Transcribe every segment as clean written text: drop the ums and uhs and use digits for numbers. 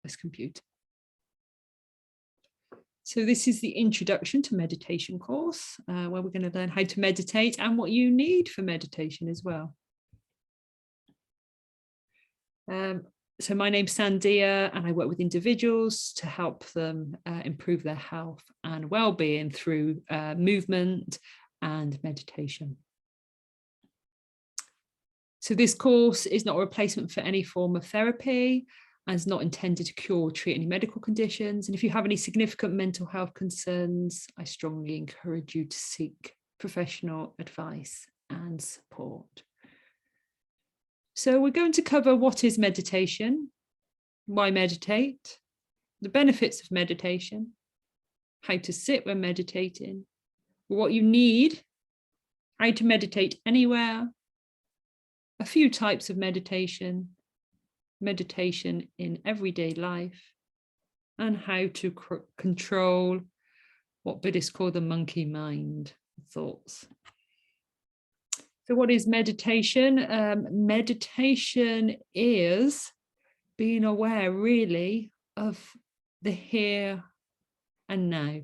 this computer. So this is the introduction to meditation course, where we're going to learn how to meditate and what you need for meditation as well. So my name's Sandhya, and I work with individuals to help them improve their health and well-being through movement and meditation. So this course is not a replacement for any form of therapy and is not intended to cure or treat any medical conditions. And if you have any significant mental health concerns, I strongly encourage you to seek professional advice and support. So we're going to cover what is meditation, why meditate, the benefits of meditation, how to sit when meditating, what you need, how to meditate anywhere, a few types of meditation, meditation in everyday life, and how to control what Buddhists call the monkey mind, thoughts. So what is meditation? Meditation is being aware really of the here and now.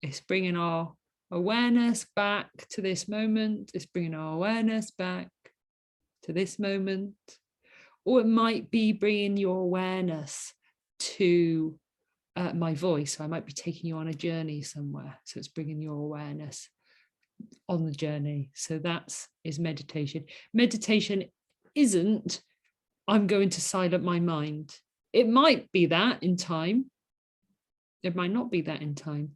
It's bringing our awareness back to this moment. It's bringing our awareness back to this moment. Or it might be bringing your awareness to my voice. So I might be taking you on a journey somewhere. So it's bringing your awareness on the journey. So that is meditation. Meditation isn't, I'm going to silence my mind. It might be that in time. It might not be that in time.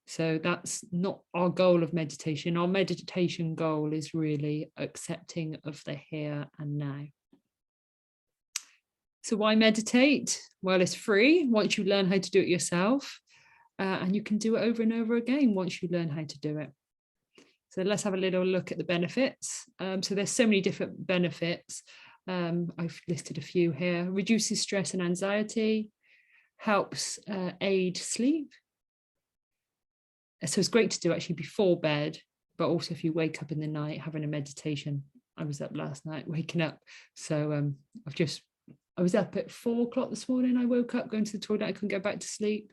So that's not our goal of meditation. Our meditation goal is really accepting of the here and now. So why meditate? Well, it's free once you learn how to do it yourself. And you can do it over and over again once you learn how to do it. So let's have a little look at the benefits. So there's so many different benefits. I've listed a few here. Reduces stress and anxiety, helps aid sleep. So it's great to do actually before bed, but also if you wake up in the night having a meditation. I was up last night waking up. So I was up at 4 o'clock this morning. I woke up going to the toilet. I couldn't go back to sleep.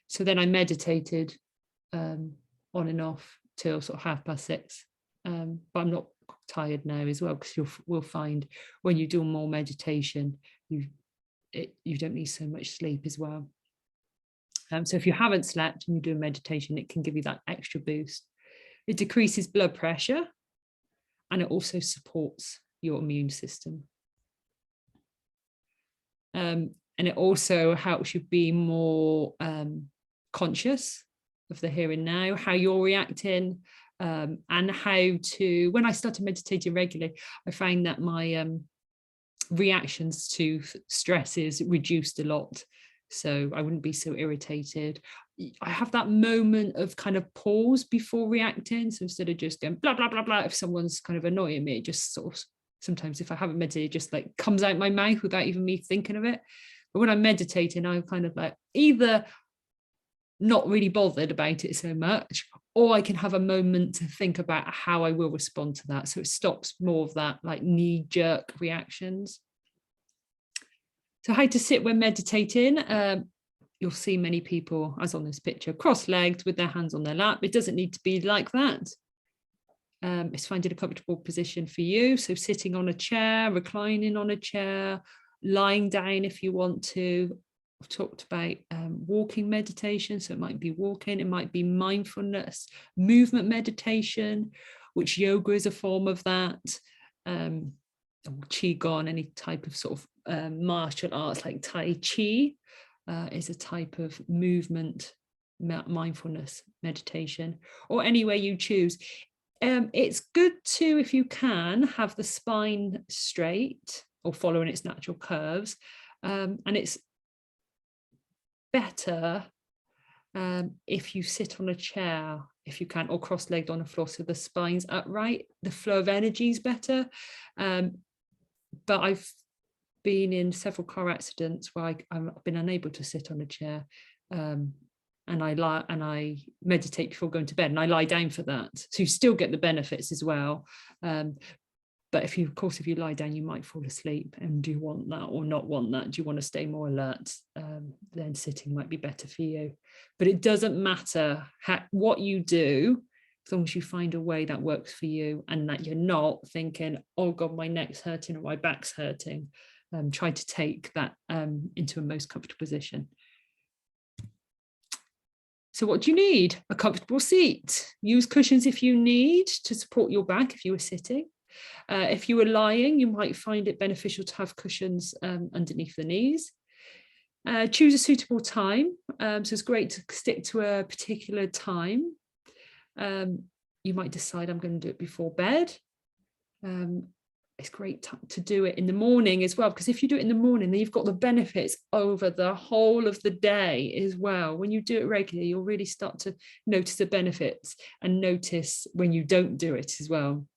So then I meditated on and off till sort of 6:30. But I'm not tired now as well, because we'll find when you do more meditation, you don't need so much sleep as well. So if you haven't slept and you do a meditation, it can give you that extra boost. It decreases blood pressure, and it also supports your immune system. And it also helps you be more conscious of the here and now, how you're reacting, and how to, when I started meditating regularly, I find that my reactions to stresses reduced a lot. So I wouldn't be so irritated. I have that moment of kind of pause before reacting. So instead of just going blah, blah, blah, blah, if someone's kind of annoying me, it just sort of, sometimes if I haven't meditated, it just like comes out my mouth without even me thinking of it. But when I'm meditating, I'm kind of like either not really bothered about it so much, or I can have a moment to think about how I will respond to that. So it stops more of that like knee-jerk reactions. So how to sit when meditating. You'll see many people, as on this picture, cross-legged with their hands on their lap. It doesn't need to be like that. It's finding a comfortable position for you. So sitting on a chair, reclining on a chair, lying down if you want to. I've talked about walking meditation. So it might be walking, it might be mindfulness, movement meditation, which yoga is a form of that. Qigong, any type of sort of martial arts like Tai Chi is a type of movement, mindfulness meditation, or any way you choose. It's good to, if you can, have the spine straight or following its natural curves. And it's better if you sit on a chair, if you can, or cross-legged on the floor, so the spine's upright. The flow of energy is better. But I've been in several car accidents where I've been unable to sit on a chair, and I meditate before going to bed, and I lie down for that. So you still get the benefits as well. But if you, of course, if you lie down, you might fall asleep. And do you want that or not want that? Do you want to stay more alert? Then sitting might be better for you. But it doesn't matter what you do, as long as you find a way that works for you and that you're not thinking, oh God, my neck's hurting or my back's hurting. Try to take that into a most comfortable position. So what do you need? A comfortable seat. Use cushions if you need to support your back if you were sitting. If you were lying, you might find it beneficial to have cushions underneath the knees. Choose a suitable time. So it's great to stick to a particular time. You might decide I'm going to do it before bed. It's great to do it in the morning as well, because if you do it in the morning, then you've got the benefits over the whole of the day as well. When you do it regularly, you'll really start to notice the benefits and notice when you don't do it as well.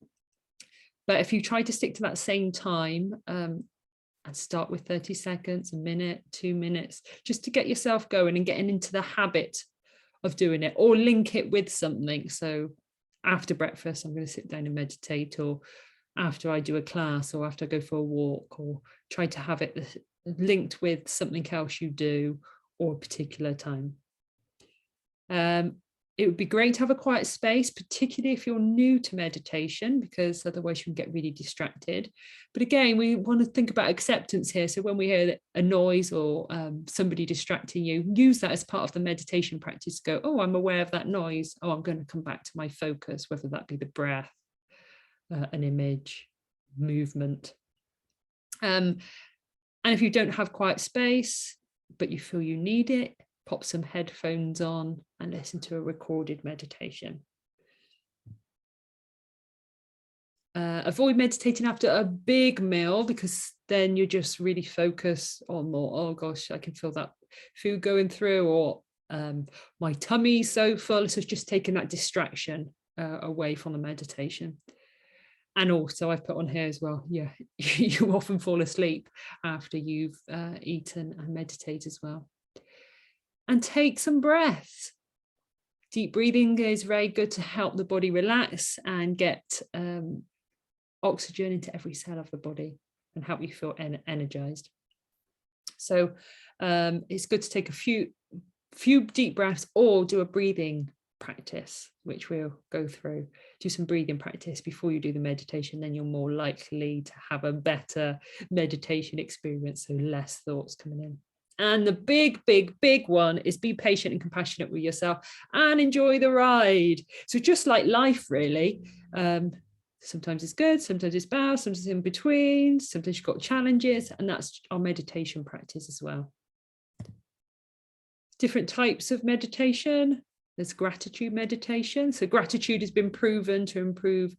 But if you try to stick to that same time and start with 30 seconds, a minute, 2 minutes, just to get yourself going and getting into the habit of doing it, or link it with something. So after breakfast, I'm going to sit down and meditate, or after I do a class, or after I go for a walk, or try to have it linked with something else you do or a particular time. It would be great to have a quiet space, particularly if you're new to meditation, because otherwise you can get really distracted. But again, we want to think about acceptance here. So when we hear a noise or somebody distracting you, use that as part of the meditation practice to go, oh, I'm aware of that noise. Oh, I'm going to come back to my focus, whether that be the breath, an image, movement. And if you don't have quiet space, but you feel you need it, pop some headphones on and listen to a recorded meditation. Avoid meditating after a big meal, because then you're just really focused on more, oh gosh, I can feel that food going through, or my tummy's so full. So it's just taking that distraction away from the meditation. And also I've put on here as well, yeah, you often fall asleep after you've eaten and meditate as well. And take some breaths. Deep breathing is very good to help the body relax and get oxygen into every cell of the body and help you feel energized. So it's good to take a few deep breaths, or do a breathing practice, which we'll go through. Do some breathing practice before you do the meditation, then you're more likely to have a better meditation experience, so less thoughts coming in. And the big one is be patient and compassionate with yourself and enjoy the ride. So just like life, really, sometimes it's good, sometimes it's bad, sometimes it's in between, sometimes you've got challenges, and that's our meditation practice as well. Different types of meditation. There's gratitude meditation. So gratitude has been proven to improve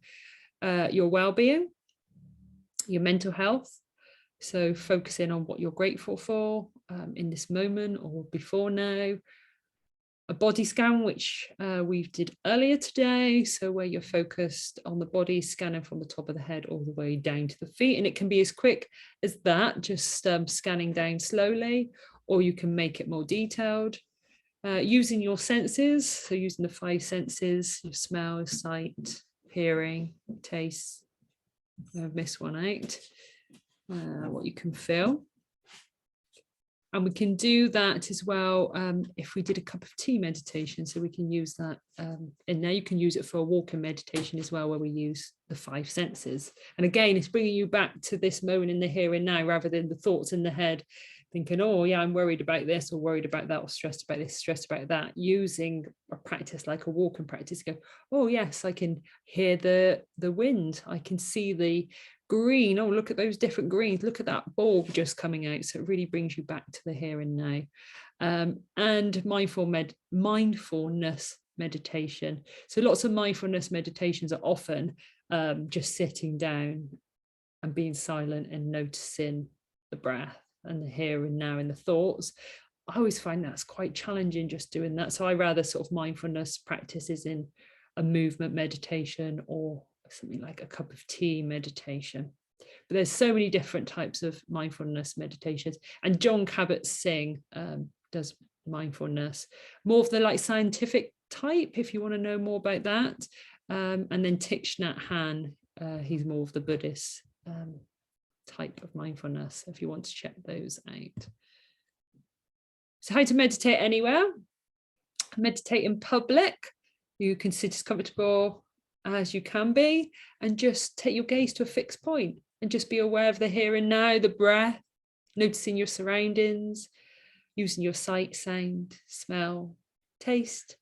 your well-being, your mental health. So focusing on what you're grateful for in this moment or before now. A body scan, which we did earlier today. So where you're focused on the body, scanning from the top of the head all the way down to the feet. And it can be as quick as that, just scanning down slowly, or you can make it more detailed. Using your senses, so using the 5 senses, your smell, sight, hearing, taste. I've missed one out. What you can feel. And we can do that as well if we did a cup of tea meditation. So we can use that. And now you can use it for a walking meditation as well, where we use the 5 senses. And again, it's bringing you back to this moment in the here and now, rather than the thoughts in the head, thinking, oh yeah, I'm worried about this or worried about that or stressed about this, stressed about that. Using a practice like a walking practice, go, oh yes, I can hear the wind. I can see the green. Oh, look at those different greens. Look at that bulb just coming out. So it really brings you back to the here and now. And mindfulness meditation. So lots of mindfulness meditations are often just sitting down and being silent and noticing the breath and the here and now and the thoughts. I always find that's quite challenging just doing that. So I rather sort of mindfulness practices in a movement meditation or something like a cup of tea meditation. But there's so many different types of mindfulness meditations. And John Kabat-Zinn does mindfulness, more of the like scientific type, if you want to know more about that. And then Thich Nhat Hanh he's more of the Buddhist type of mindfulness, if you want to check those out. So how to meditate anywhere. Meditate in public. You can sit as comfortable as you can be, and just take your gaze to a fixed point and just be aware of the here and now, the breath, noticing your surroundings, using your sight, sound, smell, taste,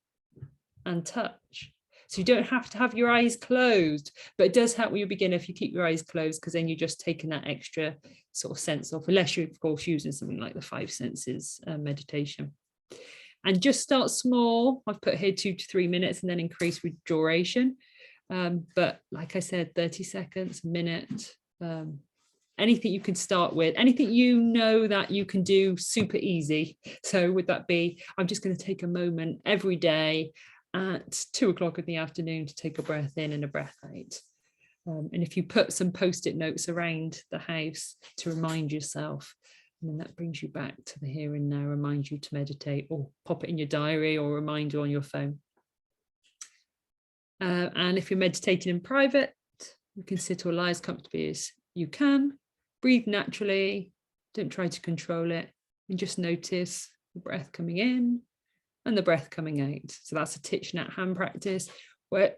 and touch. So you don't have to have your eyes closed, but it does help when you begin if you keep your eyes closed, because then you're just taking that extra sort of sense off, unless you're of course using something like the 5 senses meditation. And just start small. I've put here 2 to 3 minutes, and then increase with duration. But like I said, 30 seconds, a minute, anything you can start with, anything you know that you can do super easy. So would that be, I'm just going to take a moment every day at 2 o'clock in the afternoon to take a breath in and a breath out. And if you put some post-it notes around the house to remind yourself, and then that brings you back to the here and now, remind you to meditate, or pop it in your diary or reminder on your phone. And if you're meditating in private, you can sit or lie as comfortably as you can. Breathe naturally, don't try to control it, and just notice the breath coming in and the breath coming out. So that's a Thich Nhat Hanh practice, where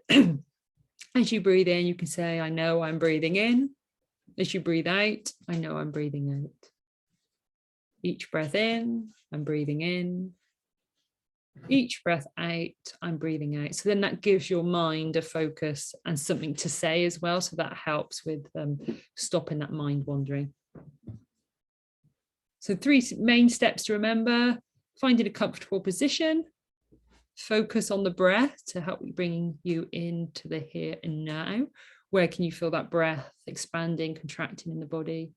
as you breathe in, you can say, I know I'm breathing in. As you breathe out, I know I'm breathing out. Each breath in, I'm breathing in. Each breath out, I'm breathing out. So then that gives your mind a focus and something to say as well. So that helps with stopping that mind wandering. So 3 main steps to remember: finding a comfortable position, focus on the breath to help bring you into the here and now. Where can you feel that breath expanding, contracting in the body?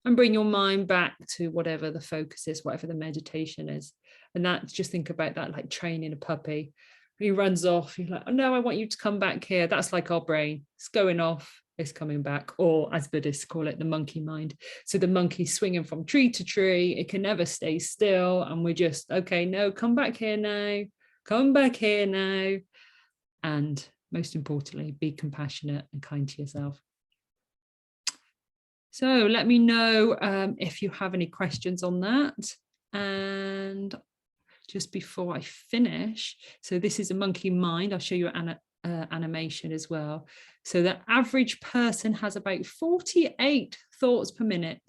And bring your mind back to whatever the focus is, whatever the meditation is. And that, just think about that like training a puppy. He runs off, you're like, oh no, I want you to come back here. That's like our brain. It's going off, it's coming back. Or as Buddhists call it, the monkey mind. So the monkey's swinging from tree to tree. It can never stay still. And we're just, okay, no, come back here now. Come back here now. And most importantly, be compassionate and kind to yourself. So let me know if you have any questions on that. And just before I finish, so this is a monkey mind. I'll show you an animation as well. So the average person has about 48 thoughts per minute.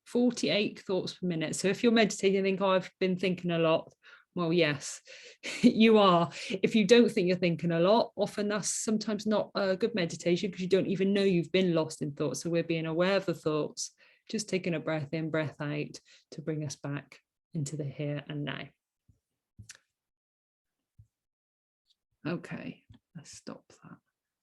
48 thoughts per minute. So if you're meditating and think, oh, I've been thinking a lot, well, yes, you are. If you don't think you're thinking a lot, often that's sometimes not a good meditation, because you don't even know you've been lost in thoughts. So we're being aware of the thoughts, just taking a breath in, breath out to bring us back into the here and now. Okay, let's stop that.